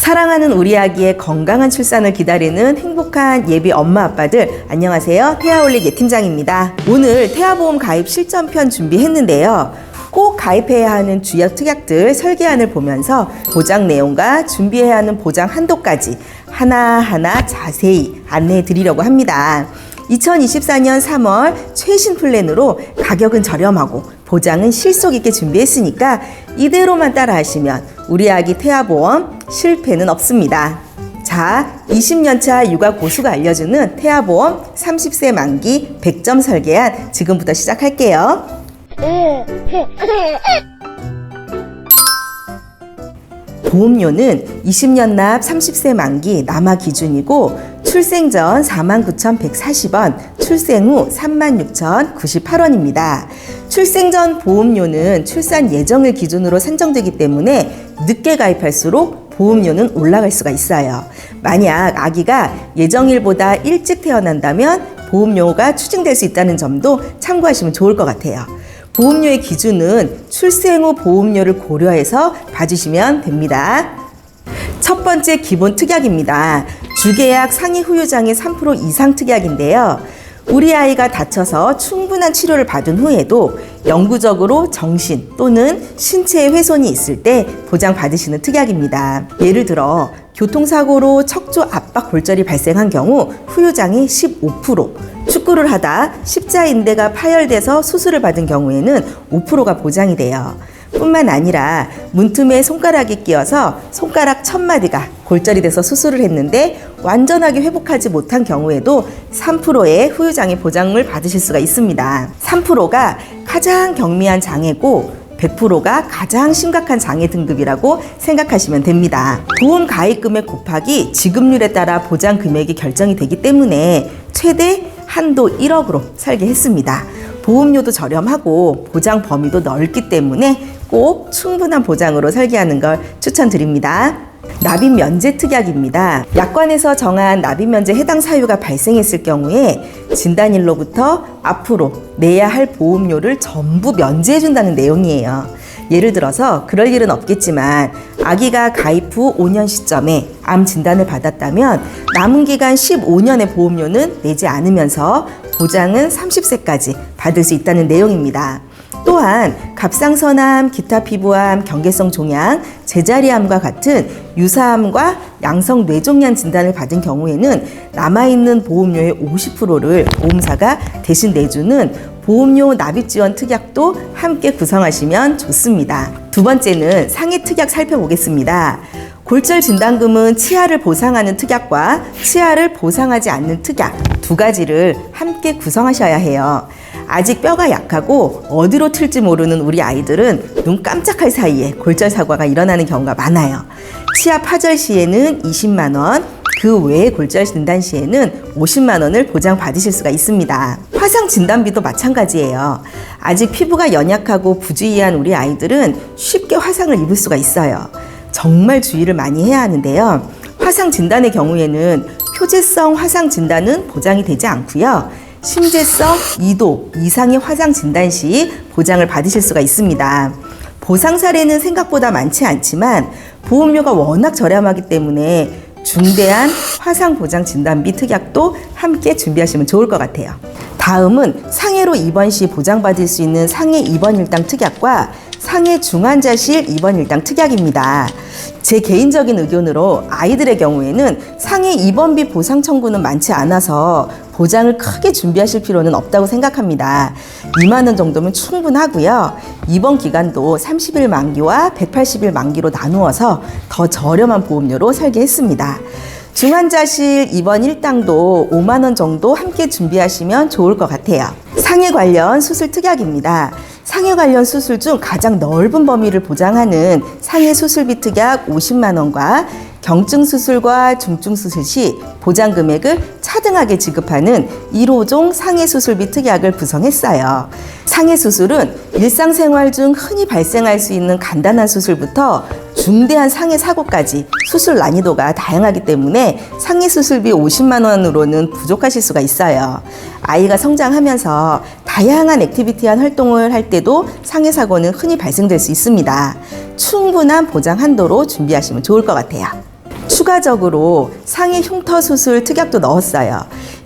사랑하는 우리 아기의 건강한 출산을 기다리는 행복한 예비 엄마 아빠들, 안녕하세요. 태아올릭 예팀장입니다. 오늘 태아보험 가입 실전편 준비했는데요. 꼭 가입해야 하는 주요 특약들 설계안을 보면서 보장 내용과 준비해야 하는 보장 한도까지 하나하나 자세히 안내해 드리려고 합니다. 2024년 3월 최신 플랜으로 가격은 저렴하고 보장은 실속 있게 준비했으니까 이대로만 따라 하시면 우리 아기 태아보험 실패는 없습니다. 자, 20년차 육아 고수가 알려주는 태아보험 30세 만기 100점 설계안 지금부터 시작할게요. 보험료는 20년 납 30세 만기 남아 기준이고 출생 전 49,140원, 출생 후 36,098원입니다. 출생 전 보험료는 출산 예정일 기준으로 산정되기 때문에 늦게 가입할수록 보험료는 올라갈 수가 있어요. 만약 아기가 예정일보다 일찍 태어난다면 보험료가 추징될 수 있다는 점도 참고하시면 좋을 것 같아요. 보험료의 기준은 출생 후 보험료를 고려해서 봐주시면 됩니다. 첫 번째 기본 특약입니다. 주계약 상해 후유장애 3% 이상 특약인데요. 우리 아이가 다쳐서 충분한 치료를 받은 후에도 영구적으로 정신 또는 신체에 훼손이 있을 때 보장받으시는 특약입니다. 예를 들어 교통사고로 척추 압박 골절이 발생한 경우 후유장애 15%, 축구를 하다 십자인대가 파열돼서 수술을 받은 경우에는 5%가 보장이 돼요. 뿐만 아니라 문틈에 손가락이 끼어서 손가락 1000마디가 골절이 돼서 수술을 했는데 완전하게 회복하지 못한 경우에도 3%의 후유장애 보장을 받으실 수가 있습니다. 3%가 가장 경미한 장애고 100%가 가장 심각한 장애 등급이라고 생각하시면 됩니다. 보험 가입 금액 곱하기 지급률에 따라 보장 금액이 결정이 되기 때문에 최대 한도 1억으로 설계했습니다. 보험료도 저렴하고 보장 범위도 넓기 때문에 꼭 충분한 보장으로 설계하는 걸 추천드립니다. 납입 면제 특약입니다. 약관에서 정한 납입 면제 해당 사유가 발생했을 경우에 진단일로부터 앞으로 내야 할 보험료를 전부 면제해 준다는 내용이에요. 예를 들어서 그럴 일은 없겠지만 아기가 가입 후 5년 시점에 암 진단을 받았다면 남은 기간 15년의 보험료는 내지 않으면서 보장은 30세까지 받을 수 있다는 내용입니다. 또한 갑상선암, 기타 피부암, 경계성 종양, 제자리암과 같은 유사암과 양성 뇌종양 진단을 받은 경우에는 남아있는 보험료의 50%를 보험사가 대신 내주는 보험료 납입 지원 특약도 함께 구성하시면 좋습니다. 두 번째는 상해 특약 살펴보겠습니다. 골절 진단금은 치아를 보상하는 특약과 치아를 보상하지 않는 특약 두 가지를 함께 구성하셔야 해요. 아직 뼈가 약하고 어디로 튈지 모르는 우리 아이들은 눈 깜짝할 사이에 골절 사고가 일어나는 경우가 많아요. 치아 파절 시에는 20만 원, 그 외의 골절 진단 시에는 50만 원을 보장받으실 수가 있습니다. 화상 진단비도 마찬가지예요. 아직 피부가 연약하고 부주의한 우리 아이들은 쉽게 화상을 입을 수가 있어요. 정말 주의를 많이 해야 하는데요. 화상 진단의 경우에는 표재성 화상 진단은 보장이 되지 않고요. 심재성 2도 이상의 화상 진단 시 보장을 받으실 수가 있습니다. 보상 사례는 생각보다 많지 않지만 보험료가 워낙 저렴하기 때문에 중대한 화상 보장 진단비 특약도 함께 준비하시면 좋을 것 같아요. 다음은 상해로 입원 시 보장받을 수 있는 상해 입원 일당 특약과 상해 중환자실 입원 일당 특약입니다. 제 개인적인 의견으로 아이들의 경우에는 상해 입원비 보상 청구는 많지 않아서 보장을 크게 준비하실 필요는 없다고 생각합니다. 2만 원 정도면 충분하고요. 입원 기간도 30일 만기와 180일 만기로 나누어서 더 저렴한 보험료로 설계했습니다. 중환자실 입원 일당도 5만 원 정도 함께 준비하시면 좋을 것 같아요. 상해 관련 수술 특약입니다. 상해 관련 수술 중 가장 넓은 범위를 보장하는 상해 수술비 특약 50만 원과 경증 수술과 중증 수술 시 보장 금액을 차등하게 지급하는 1호종 상해 수술비 특약을 구성했어요. 상해 수술은 일상생활 중 흔히 발생할 수 있는 간단한 수술부터 중대한 상해 사고까지 수술 난이도가 다양하기 때문에 상해 수술비 50만 원으로는 부족하실 수가 있어요. 아이가 성장하면서 다양한 액티비티한 활동을 할 때도 상해 사고는 흔히 발생될 수 있습니다. 충분한 보장 한도로 준비하시면 좋을 것 같아요. 추가적으로 상해 흉터 수술 특약도 넣었어요.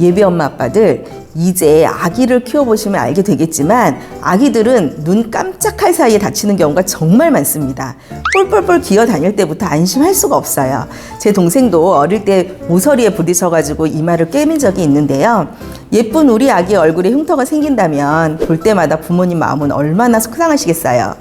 예비 엄마 아빠들 이제 아기를 키워보시면 알게 되겠지만 아기들은 눈 깜짝할 사이에 다치는 경우가 정말 많습니다. 뿔뿔뿔 기어 다닐 때부터 안심할 수가 없어요. 제 동생도 어릴 때 모서리에 부딪혀가지고 이마를 꿰맨 적이 있는데요. 예쁜 우리 아기 얼굴에 흉터가 생긴다면 볼 때마다 부모님 마음은 얼마나 속상하시겠어요.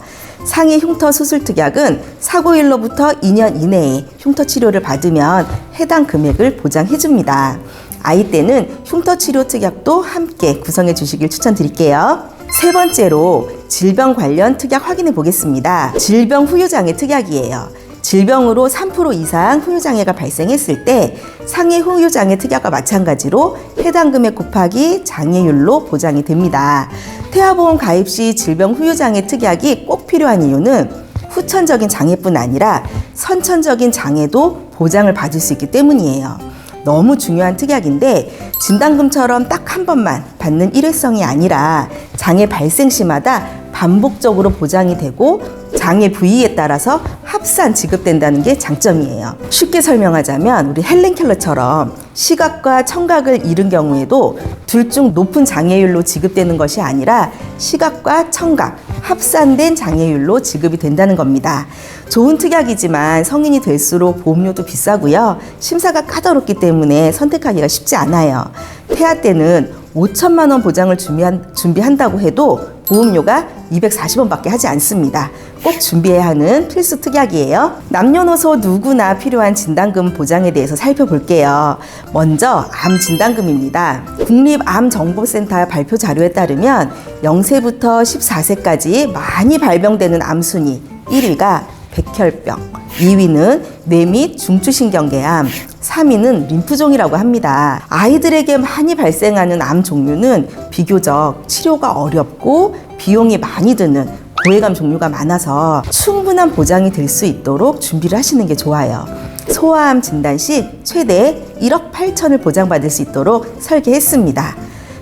상해 흉터 수술 특약은 사고일로부터 2년 이내에 흉터 치료를 받으면 해당 금액을 보장해줍니다. 아이 때는 흉터 치료 특약도 함께 구성해 주시길 추천드릴게요. 세 번째로 질병 관련 특약 확인해 보겠습니다. 질병 후유장애 특약이에요. 질병으로 3% 이상 후유장애가 발생했을 때 상해 후유장애 특약과 마찬가지로 해당 금액 곱하기 장애율로 보장이 됩니다. 태아보험 가입 시 질병 후유장애 특약이 꼭 필요한 이유는 후천적인 장애뿐 아니라 선천적인 장애도 보장을 받을 수 있기 때문이에요. 너무 중요한 특약인데 진단금처럼 딱 한 번만 받는 일회성이 아니라 장애 발생 시마다 반복적으로 보장이 되고 장애 부위에 따라서 합산 지급된다는 게 장점이에요. 쉽게 설명하자면 우리 헬렌 켈러처럼 시각과 청각을 잃은 경우에도 둘 중 높은 장애율로 지급되는 것이 아니라 시각과 청각 합산된 장애율로 지급이 된다는 겁니다. 좋은 특약이지만 성인이 될수록 보험료도 비싸고요. 심사가 까다롭기 때문에 선택하기가 쉽지 않아요. 태아 때는 5천만 원 보장을 준비한다고 해도 보험료가 240원밖에 하지 않습니다. 꼭 준비해야 하는 필수 특약이에요. 남녀노소 누구나 필요한 진단금 보장에 대해서 살펴볼게요. 먼저 암 진단금입니다. 국립암정보센터 발표 자료에 따르면 0세부터 14세까지 많이 발병되는 암 순위 1위가 백혈병, 2위는 뇌 및 중추신경계암, 3위는 림프종이라고 합니다. 아이들에게 많이 발생하는 암 종류는 비교적 치료가 어렵고 비용이 많이 드는 고해감 종류가 많아서 충분한 보장이 될 수 있도록 준비를 하시는 게 좋아요. 소아암 진단 시 최대 1억 8천을 보장받을 수 있도록 설계했습니다.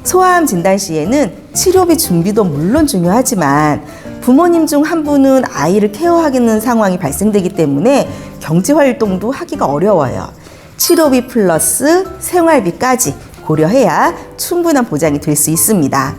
소아암 진단 시에는 치료비 준비도 물론 중요하지만 부모님 중 한 분은 아이를 케어하는 상황이 발생되기 때문에 경제활동도 하기가 어려워요. 치료비 플러스 생활비까지 고려해야 충분한 보장이 될 수 있습니다.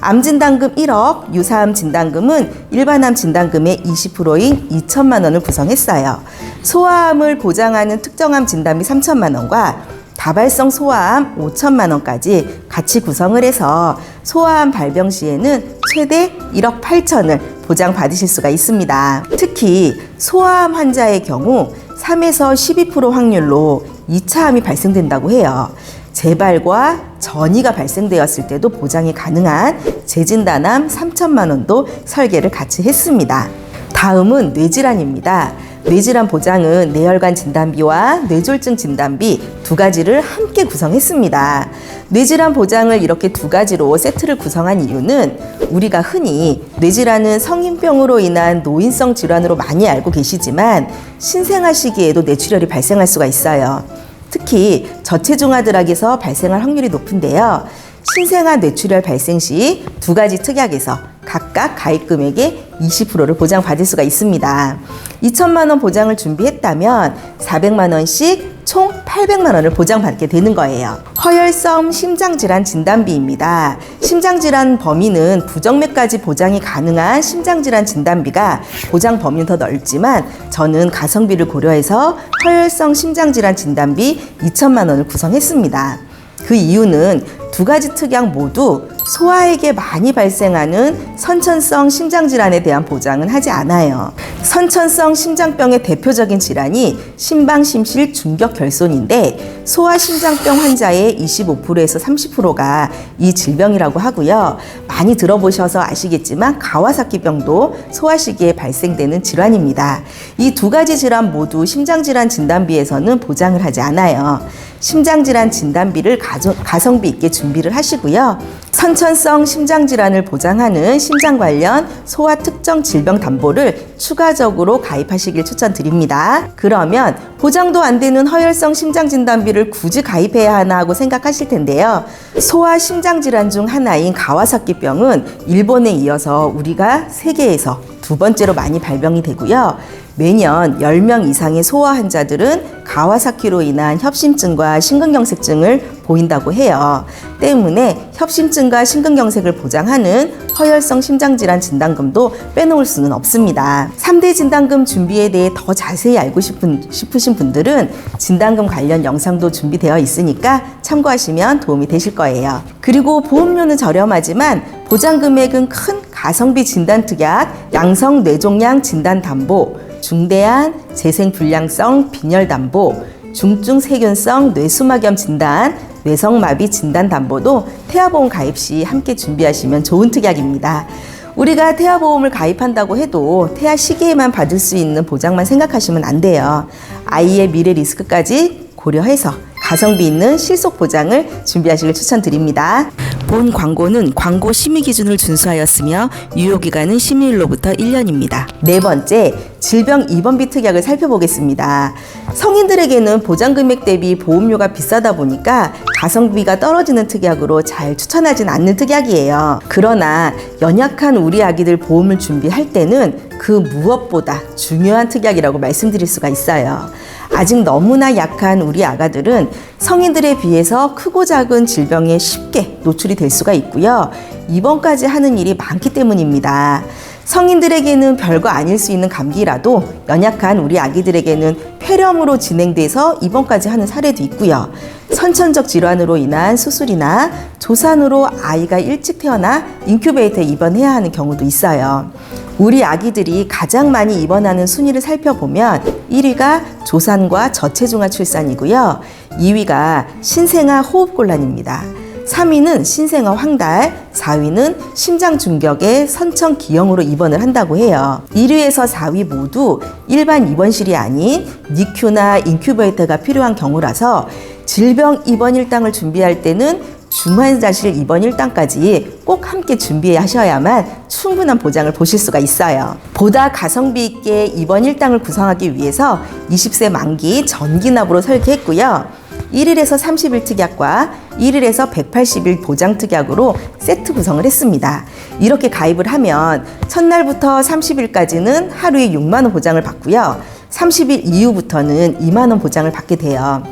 암진단금 1억, 유사암 진단금은 일반암 진단금의 20%인 2천만 원을 구성했어요. 소아암을 보장하는 특정암 진단비 3천만 원과 다발성 소아암 5천만 원까지 같이 구성을 해서 소아암 발병 시에는 최대 1억 8천을 보장받으실 수가 있습니다. 특히 소아암 환자의 경우 3에서 12% 확률로 2차 암이 발생된다고 해요. 재발과 전이가 발생되었을 때도 보장이 가능한 재진단암 3천만 원도 설계를 같이 했습니다. 다음은 뇌질환입니다. 뇌질환 보장은 뇌혈관 진단비와 뇌졸중 진단비 두 가지를 함께 구성했습니다. 뇌질환 보장을 이렇게 두 가지로 세트를 구성한 이유는 우리가 흔히 뇌질환은 성인병으로 인한 노인성 질환으로 많이 알고 계시지만 신생아 시기에도 뇌출혈이 발생할 수가 있어요. 특히 저체중아들에게서 발생할 확률이 높은데요. 신생아 뇌출혈 발생 시 두 가지 특약에서 각각 가입 금액의 20%를 보장받을 수가 있습니다. 2천만 원 보장을 준비했다면 400만 원씩 총 800만 원을 보장받게 되는 거예요. 허혈성 심장질환 진단비입니다. 심장질환 범위는 부정맥까지 보장이 가능한 심장질환 진단비가 보장 범위는 더 넓지만 저는 가성비를 고려해서 허혈성 심장질환 진단비 2천만 원을 구성했습니다. 그 이유는 두 가지 특약 모두 소아에게 많이 발생하는 선천성 심장질환에 대한 보장은 하지 않아요. 선천성 심장병의 대표적인 질환이 심방심실 중격결손인데 소아심장병 환자의 25%에서 30%가 이 질병이라고 하고요. 많이 들어보셔서 아시겠지만 가와사키병도 소아 시기에 발생되는 질환입니다. 이 두 가지 질환 모두 심장질환 진단비에서는 보장을 하지 않아요. 심장질환 진단비를 가성비 있게 준비를 하시고요. 선천성 심장질환을 보장하는 심장 관련 소아 특정 질병 담보를 추가적으로 가입하시길 추천드립니다. 그러면 보장도 안 되는 허혈성 심장진단비를 굳이 가입해야 하나 하고 생각하실 텐데요. 소아 심장질환 중 하나인 가와사키병은 일본에 이어서 우리가 세계에서 두 번째로 많이 발병이 되고요. 매년 10명 이상의 소아 환자들은 가와사키로 인한 협심증과 심근경색증을 보인다고 해요. 때문에 협심증과 심근경색을 보장하는 허혈성 심장질환 진단금도 빼놓을 수는 없습니다. 3대 진단금 준비에 대해 더 자세히 알고 싶으신 분들은 진단금 관련 영상도 준비되어 있으니까 참고하시면 도움이 되실 거예요. 그리고 보험료는 저렴하지만 보장 금액은 큰 가성비 진단특약, 양성 뇌종양 진단담보, 중대한 재생불량성 빈혈담보, 중증 세균성 뇌수막염 진단, 뇌성마비 진단담보도 태아보험 가입 시 함께 준비하시면 좋은 특약입니다. 우리가 태아보험을 가입한다고 해도 태아 시기에만 받을 수 있는 보장만 생각하시면 안 돼요. 아이의 미래 리스크까지 고려해서 가성비 있는 실속 보장을 준비하시길 추천드립니다. 본 광고는 광고 심의 기준을 준수하였으며 유효기간은 심의일로부터 1년입니다. 네 번째, 질병 입원비 특약을 살펴보겠습니다. 성인들에게는 보장금액 대비 보험료가 비싸다 보니까 가성비가 떨어지는 특약으로 잘 추천하진 않는 특약이에요. 그러나 연약한 우리 아기들 보험을 준비할 때는 그 무엇보다 중요한 특약이라고 말씀드릴 수가 있어요. 아직 너무나 약한 우리 아가들은 성인들에 비해서 크고 작은 질병에 쉽게 노출이 될 수가 있고요. 입원까지 하는 일이 많기 때문입니다. 성인들에게는 별거 아닐 수 있는 감기라도 연약한 우리 아기들에게는 폐렴으로 진행돼서 입원까지 하는 사례도 있고요. 선천적 질환으로 인한 수술이나 조산으로 아이가 일찍 태어나 인큐베이터에 입원해야 하는 경우도 있어요. 우리 아기들이 가장 많이 입원하는 순위를 살펴보면 1위가 조산과 저체중아 출산이고요. 2위가 신생아 호흡곤란입니다. 3위는 신생아 황달, 4위는 심장 중격의 선천 기형으로 입원을 한다고 해요. 1위에서 4위 모두 일반 입원실이 아닌 니큐나 인큐베이터가 필요한 경우라서 질병 입원 일당을 준비할 때는 중환자실 입원 일당까지 꼭 함께 준비하셔야만 충분한 보장을 보실 수가 있어요. 보다 가성비 있게 입원 일당을 구성하기 위해서 20세 만기 전기납으로 설계했고요. 1일에서 30일 특약과 1일에서 180일 보장 특약으로 세트 구성을 했습니다. 이렇게 가입을 하면 첫날부터 30일까지는 하루에 6만 원 보장을 받고요. 30일 이후부터는 2만 원 보장을 받게 돼요.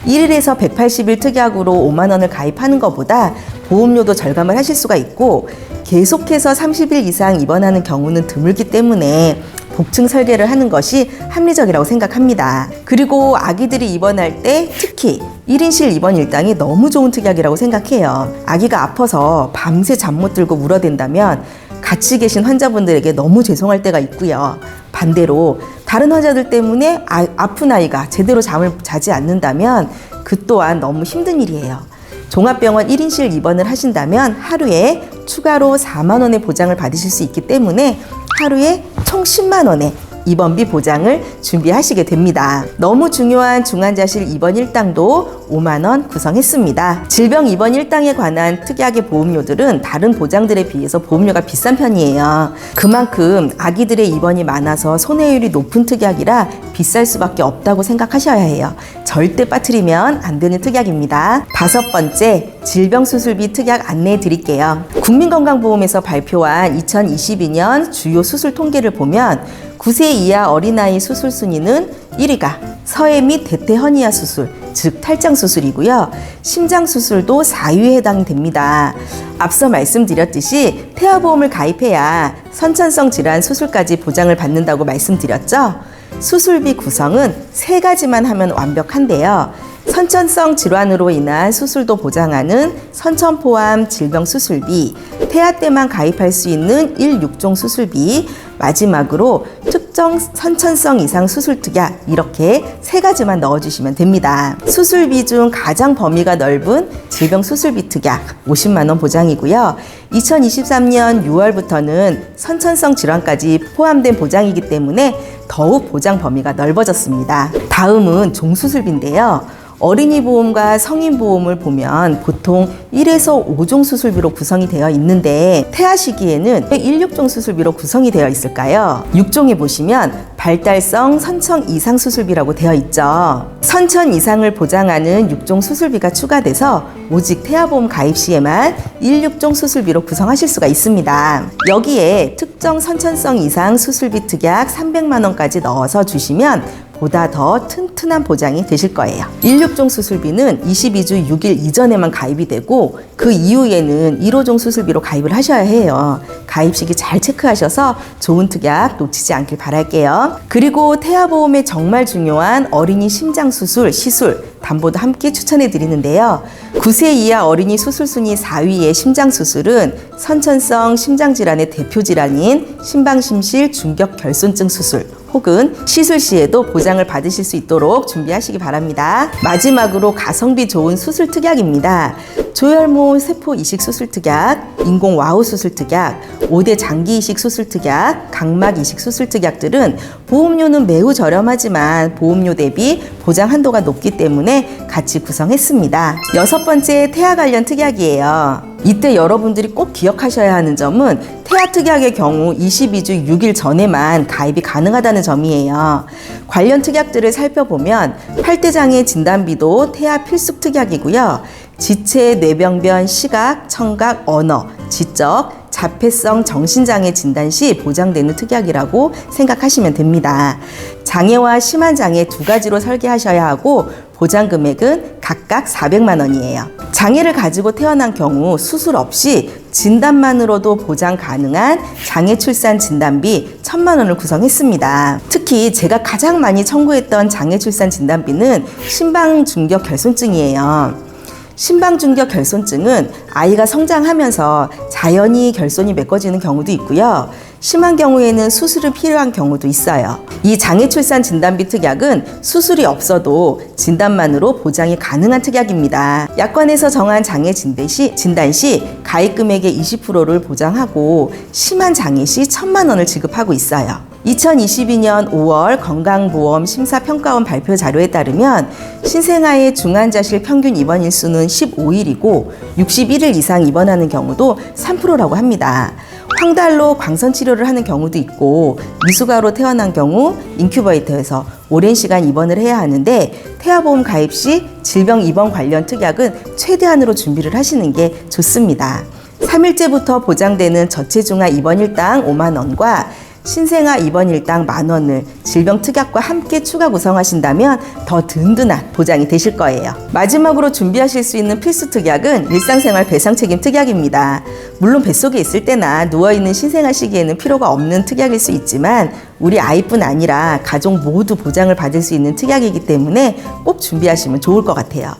1일에서 180일 특약으로 5만 원을 가입하는 것보다 보험료도 절감을 하실 수가 있고 계속해서 30일 이상 입원하는 경우는 드물기 때문에 복층 설계를 하는 것이 합리적이라고 생각합니다. 그리고 아기들이 입원할 때 특히 1인실 입원 일당이 너무 좋은 특약이라고 생각해요. 아기가 아파서 밤새 잠 못 들고 울어댄다면 같이 계신 환자분들에게 너무 죄송할 때가 있고요. 반대로 다른 환자들 때문에 아픈 아이가 제대로 잠을 자지 않는다면 그 또한 너무 힘든 일이에요. 종합병원 1인실 입원을 하신다면 하루에 추가로 4만 원의 보장을 받으실 수 있기 때문에 하루에 총 10만 원의 입원비 보장을 준비하시게 됩니다. 너무 중요한 중환자실 입원 일당도 5만 원 구성했습니다. 질병 입원 일당에 관한 특약의 보험료들은 다른 보장들에 비해서 보험료가 비싼 편이에요. 그만큼 아기들의 입원이 많아서 손해율이 높은 특약이라 비쌀 수밖에 없다고 생각하셔야 해요. 절대 빠뜨리면 안 되는 특약입니다. 5번째, 질병수술비 특약 안내해 드릴게요. 국민건강보험에서 발표한 2022년 주요 수술 통계를 보면 9세 이하 어린아이 수술 순위는 1위가 서해 및 대퇴 허니아 수술, 즉 탈장 수술이고요. 심장 수술도 4위에 해당이 됩니다. 앞서 말씀드렸듯이 태아보험을 가입해야 선천성 질환 수술까지 보장을 받는다고 말씀드렸죠. 수술비 구성은 3가지만 하면 완벽한데요. 선천성 질환으로 인한 수술도 보장하는 선천포암 질병 수술비, 태아 때만 가입할 수 있는 1/6종 수술비, 마지막으로 특정 선천성 이상 수술 특약, 이렇게 3가지만 넣어주시면 됩니다. 수술비 중 가장 범위가 넓은 질병 수술비 특약 50만 원 보장이고요. 2023년 6월부터는 선천성 질환까지 포함된 보장이기 때문에 더욱 보장 범위가 넓어졌습니다. 다음은 종수술비인데요. 어린이 보험과 성인 보험을 보면 보통 1에서 5종 수술비로 구성이 되어 있는데 태아 시기에는 왜 1, 6종 수술비로 구성이 되어 있을까요? 6종에 보시면 발달성 선천 이상 수술비라고 되어 있죠. 선천 이상을 보장하는 6종 수술비가 추가돼서 오직 태아보험 가입 시에만 1, 6종 수술비로 구성하실 수가 있습니다. 여기에 특정 선천성 이상 수술비 특약 300만 원까지 넣어서 주시면 보다 더 튼튼한 보장이 되실 거예요. 1, 6종 수술비는 22주 6일 이전에만 가입이 되고 그 이후에는 1, 5종 수술비로 가입을 하셔야 해요. 가입 시기 잘 체크하셔서 좋은 특약 놓치지 않길 바랄게요. 그리고 태아보험에 정말 중요한 어린이 심장수술, 시술, 담보도 함께 추천해 드리는데요. 9세 이하 어린이 수술 순위 4위의 심장수술은 선천성 심장질환의 대표 질환인 심방심실 중격결손증 수술 혹은 시술 시에도 보장을 받으실 수 있도록 준비하시기 바랍니다. 마지막으로 가성비 좋은 수술 특약입니다. 조혈모 세포 이식 수술 특약, 인공 와우 수술 특약, 5대 장기 이식 수술 특약, 각막 이식 수술 특약들은 보험료는 매우 저렴하지만 보험료 대비 보장 한도가 높기 때문에 같이 구성했습니다. 6번째 태아 관련 특약이에요. 이때 여러분들이 꼭 기억하셔야 하는 점은 태아 특약의 경우 22주 6일 전에만 가입이 가능하다는 점이에요. 관련 특약들을 살펴보면 팔대장애 진단비도 태아 필수 특약이고요. 지체, 뇌병변, 시각, 청각, 언어, 지적, 자폐성 정신장애 진단 시 보장되는 특약이라고 생각하시면 됩니다. 장애와 심한 장애 두 가지로 설계하셔야 하고 보장 금액은 각각 400만 원이에요. 장애를 가지고 태어난 경우 수술 없이 진단만으로도 보장 가능한 장애 출산 진단비 1,000만 원을 구성했습니다. 특히 제가 가장 많이 청구했던 장애 출산 진단비는 심방중격결손증이에요. 심방중격결손증은 아이가 성장하면서 자연히 결손이 메꿔지는 경우도 있고요. 심한 경우에는 수술이 필요한 경우도 있어요. 이 장애출산 진단비 특약은 수술이 없어도 진단만으로 보장이 가능한 특약입니다. 약관에서 정한 장애 진단 시 가입 금액의 20%를 보장하고 심한 장애 시 1,000만 원을 지급하고 있어요. 2022년 5월 건강보험 심사평가원 발표 자료에 따르면 신생아의 중환자실 평균 입원 일수는 15일이고 61일 이상 입원하는 경우도 3%라고 합니다. 황달로 광선 치료를 하는 경우도 있고 미숙아로 태어난 경우 인큐베이터에서 오랜 시간 입원을 해야 하는데 태아보험 가입 시 질병 입원 관련 특약은 최대한으로 준비를 하시는 게 좋습니다. 3일째부터 보장되는 저체중아 입원 일당 5만 원과 신생아 입원 일당 10,000원을 질병 특약과 함께 추가 구성하신다면 더 든든한 보장이 되실 거예요. 마지막으로 준비하실 수 있는 필수 특약은 일상생활 배상 책임 특약입니다. 물론 뱃속에 있을 때나 누워있는 신생아 시기에는 필요가 없는 특약일 수 있지만 우리 아이뿐 아니라 가족 모두 보장을 받을 수 있는 특약이기 때문에 꼭 준비하시면 좋을 것 같아요.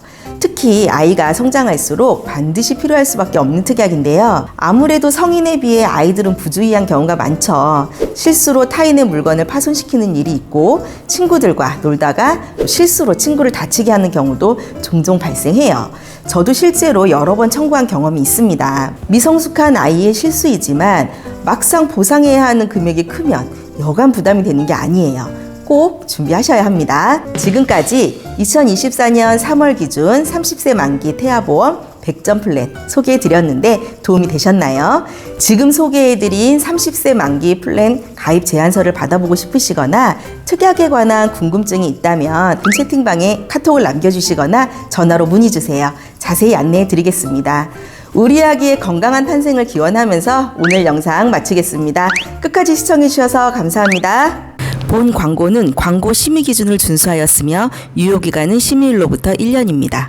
특히 아이가 성장할수록 반드시 필요할 수밖에 없는 특약인데요. 아무래도 성인에 비해 아이들은 부주의한 경우가 많죠. 실수로 타인의 물건을 파손시키는 일이 있고 친구들과 놀다가 실수로 친구를 다치게 하는 경우도 종종 발생해요. 저도 실제로 여러 번 청구한 경험이 있습니다. 미성숙한 아이의 실수이지만 막상 보상해야 하는 금액이 크면 여간 부담이 되는 게 아니에요. 꼭 준비하셔야 합니다. 지금까지 2024년 3월 기준 30세 만기 태아보험 100점 플랜 소개해드렸는데 도움이 되셨나요? 지금 소개해드린 30세 만기 플랜 가입 제안서를 받아보고 싶으시거나 특약에 관한 궁금증이 있다면 채팅방에 카톡을 남겨주시거나 전화로 문의주세요. 자세히 안내해드리겠습니다. 우리 아기의 건강한 탄생을 기원하면서 오늘 영상 마치겠습니다. 끝까지 시청해주셔서 감사합니다. 본 광고는 광고 심의 기준을 준수하였으며 유효기간은 심의일로부터 1년입니다.